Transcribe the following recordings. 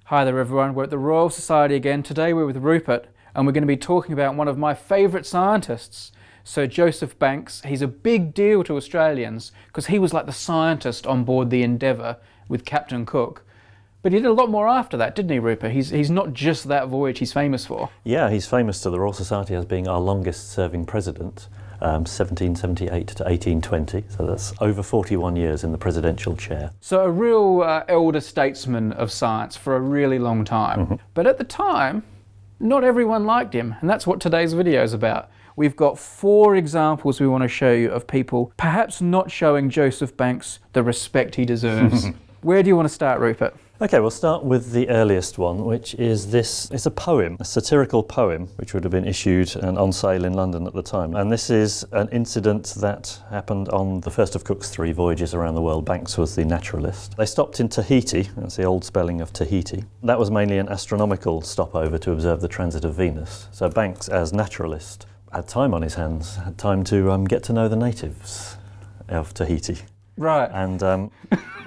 Hi there everyone, we're at the Royal Society again. Today we're with Rupert and we're going to be talking about one of my favourite scientists, Sir Joseph Banks. He's a big deal to Australians because he was like the scientist on board the Endeavour with Captain Cook. But he did a lot more after that, didn't he, Rupert? He's not just that voyage he's famous for. Yeah, he's famous to the Royal Society as being our longest serving president, 1778 to 1820, so that's over 41 years in the presidential chair. So a real elder statesman of science for a really long time. Mm-hmm. But at the time, not everyone liked him, and that's what today's video is about. We've got 4 examples we want to show you of people perhaps not showing Joseph Banks the respect he deserves. Where do you want to start, Rupert? Okay, we'll start with the earliest one, which is this. It's a poem, a satirical poem, which would have been issued and on sale in London at the time. And this is an incident that happened on the first of Cook's 3 voyages around the world. Banks was the naturalist. They stopped in Tahiti, that's the old spelling of Tahiti. That was mainly an astronomical stopover to observe the transit of Venus. So Banks, as naturalist, had time on his hands, had time to get to know the natives of Tahiti. Right. And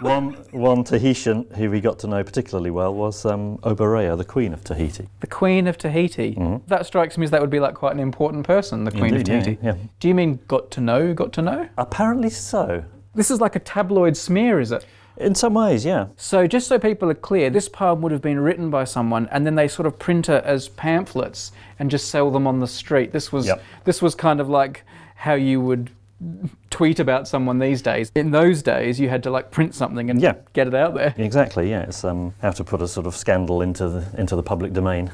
one Tahitian who he got to know particularly well was Oberea, the Queen of Tahiti. The Queen of Tahiti? Mm-hmm. That strikes me as that would be like quite an important person, the Queen Indeed, of Tahiti. Yeah. Do you mean got to know? Apparently so. This is like a tabloid smear, is it? In some ways, yeah. So just so people are clear, this poem would have been written by someone and then they sort of print it as pamphlets and just sell them on the street. This was kind of like how you would tweet about someone these days. In those days, you had to like print something and get it out there. Exactly, yeah. It's how to put a sort of scandal into the public domain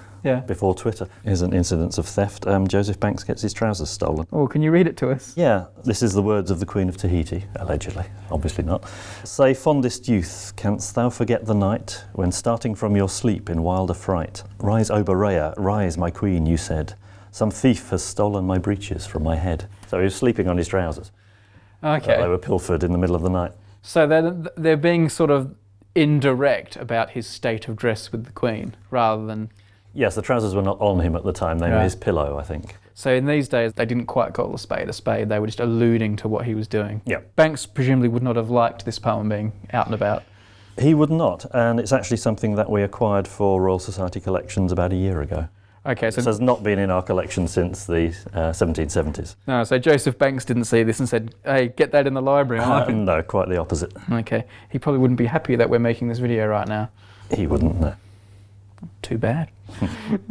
before Twitter. Here's an incidence of theft. Joseph Banks gets his trousers stolen. Oh, can you read it to us? Yeah, this is the words of the Queen of Tahiti, allegedly. Obviously not. Say, fondest youth, canst thou forget the night when starting from your sleep in wild affright? Rise, Oberea, rise, my queen, you said. Some thief has stolen my breeches from my head. So he was sleeping on his trousers. Okay. They were pilfered in the middle of the night. So they're being sort of indirect about his state of dress with the Queen, rather than... Yes, the trousers were not on him at the time. They were his pillow, I think. So in these days, they didn't quite call a spade. They were just alluding to what he was doing. Yeah. Banks presumably would not have liked this poem being out and about. He would not, and it's actually something that we acquired for Royal Society collections about a year ago. Okay, so this has not been in our collection since the 1770s. No, so Joseph Banks didn't see this and said, hey, get that in the library. No, quite the opposite. Okay, he probably wouldn't be happy that we're making this video right now. He wouldn't, no. Too bad.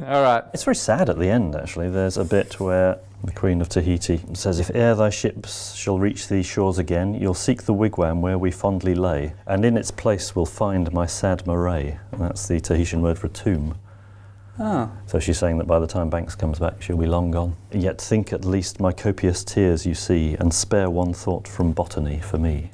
All right. It's very sad at the end, actually. There's a bit where the Queen of Tahiti says, if e'er thy ships shall reach these shores again, you'll seek the wigwam where we fondly lay, and in its place will find my sad moray. And that's the Tahitian word for a tomb. Oh. So she's saying that by the time Banks comes back, she'll be long gone. Yet think at least my copious tears you see, and spare one thought from botany for me.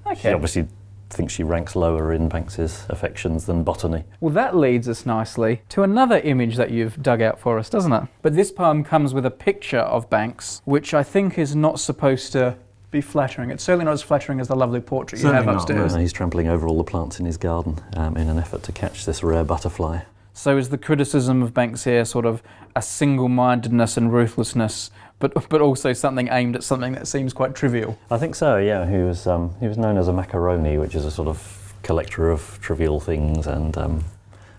Okay. She obviously thinks she ranks lower in Banks's affections than botany. Well, that leads us nicely to another image that you've dug out for us, doesn't it? But this poem comes with a picture of Banks, which I think is not supposed to be flattering. It's certainly not as flattering as the lovely portrait you have upstairs. No, he's trampling over all the plants in his garden in an effort to catch this rare butterfly. So is the criticism of Banks here sort of a single-mindedness and ruthlessness, but also something aimed at something that seems quite trivial? I think so, yeah. He was known as a macaroni, which is a sort of collector of trivial things and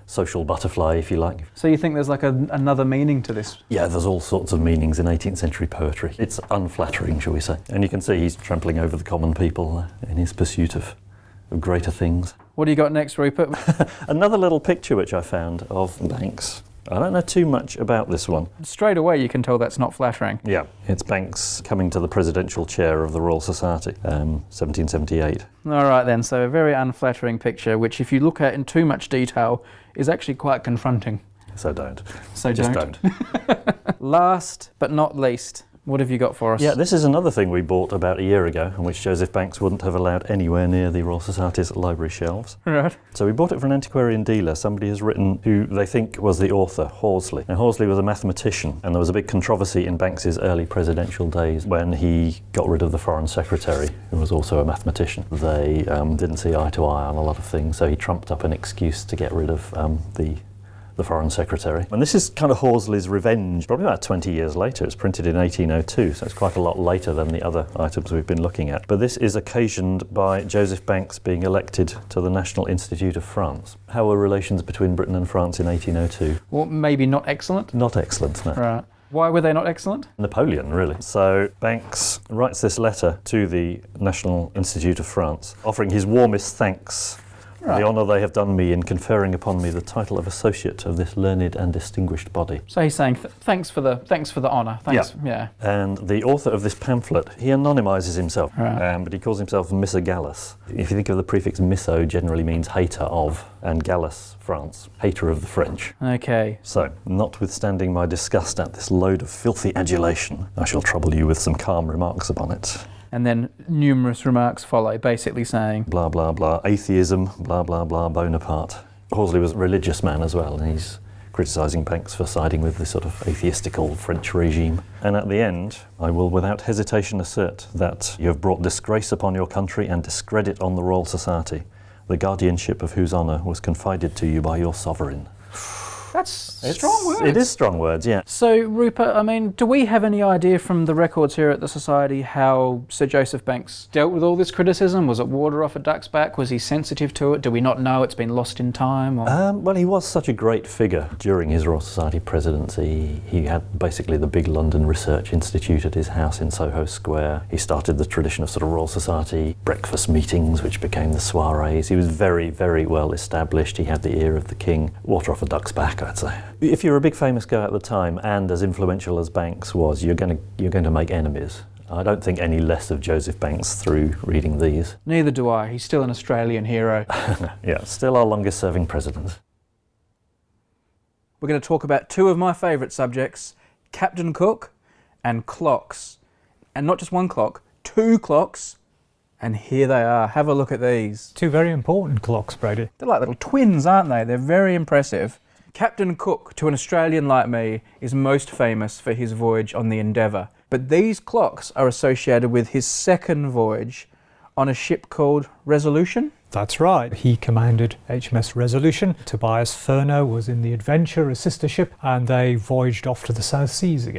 social butterfly, if you like. So you think there's like another meaning to this? Yeah, there's all sorts of meanings in 18th century poetry. It's unflattering, shall we say. And you can see he's trampling over the common people in his pursuit of greater things. What do you got next, Rupert? Another little picture which I found of Banks. I don't know too much about this one. Straight away you can tell that's not flattering. Yeah, it's Banks coming to the presidential chair of the Royal Society, 1778. All right then, so a very unflattering picture, which if you look at in too much detail, is actually quite confronting. So don't. So just don't. Last but not least, what have you got for us? Yeah, this is another thing we bought about a year ago, and which Joseph Banks wouldn't have allowed anywhere near the Royal Society's library shelves. Right. So we bought it from an antiquarian dealer. Somebody has written who they think was the author, Horsley. Now, Horsley was a mathematician, and there was a big controversy in Banks's early presidential days when he got rid of the Foreign Secretary, who was also a mathematician. They didn't see eye to eye on a lot of things, so he trumped up an excuse to get rid of the the Foreign Secretary. And this is kind of Horsley's revenge, probably about 20 years later. It's printed in 1802, so it's quite a lot later than the other items we've been looking at. But this is occasioned by Joseph Banks being elected to the National Institute of France. How were relations between Britain and France in 1802? Well, maybe not excellent. Not excellent, no. Right. Why were they not excellent? Napoleon, really. So Banks writes this letter to the National Institute of France, offering his warmest thanks for the honour they have done me in conferring upon me the title of associate of this learned and distinguished body. So he's saying thanks for the honour. Thanks. Yeah. And the author of this pamphlet, he anonymises himself, but he calls himself Misogallus. If you think of the prefix miso, generally means hater of, and Gallus, France, hater of the French. Okay. So, notwithstanding my disgust at this load of filthy adulation, I shall trouble you with some calm remarks upon it. And then numerous remarks follow, basically saying blah, blah, blah, atheism, blah, blah, blah, Bonaparte. Horsley was a religious man as well, and he's criticising Banks for siding with this sort of atheistical French regime. And at the end, I will without hesitation assert that you have brought disgrace upon your country and discredit on the Royal Society, the guardianship of whose honour was confided to you by your sovereign. That's strong words. It is strong words, yeah. So, Rupert, I mean, do we have any idea from the records here at the Society how Sir Joseph Banks dealt with all this criticism? Was it water off a duck's back? Was he sensitive to it? Do we not know? It's been lost in time? Or? Well, he was such a great figure during his Royal Society presidency. He had basically the big London Research Institute at his house in Soho Square. He started the tradition of sort of Royal Society breakfast meetings, which became the soirees. He was very, very well established. He had the ear of the king. Water off a duck's back, I'd say. If you're a big famous guy at the time and as influential as Banks was, you're going to make enemies. I don't think any less of Joseph Banks through reading these. Neither do I. He's still an Australian hero. Yeah, still our longest serving president. We're going to talk about two of my favourite subjects, Captain Cook and clocks. And not just one clock, two clocks. And here they are. Have a look at these. Two very important clocks, Brady. They're like little twins, aren't they? They're very impressive. Captain Cook, to an Australian like me, is most famous for his voyage on the Endeavour. But these clocks are associated with his second voyage on a ship called Resolution. That's right. He commanded HMS Resolution. Tobias Furneaux was in the Adventure, a sister ship, and they voyaged off to the South Seas again.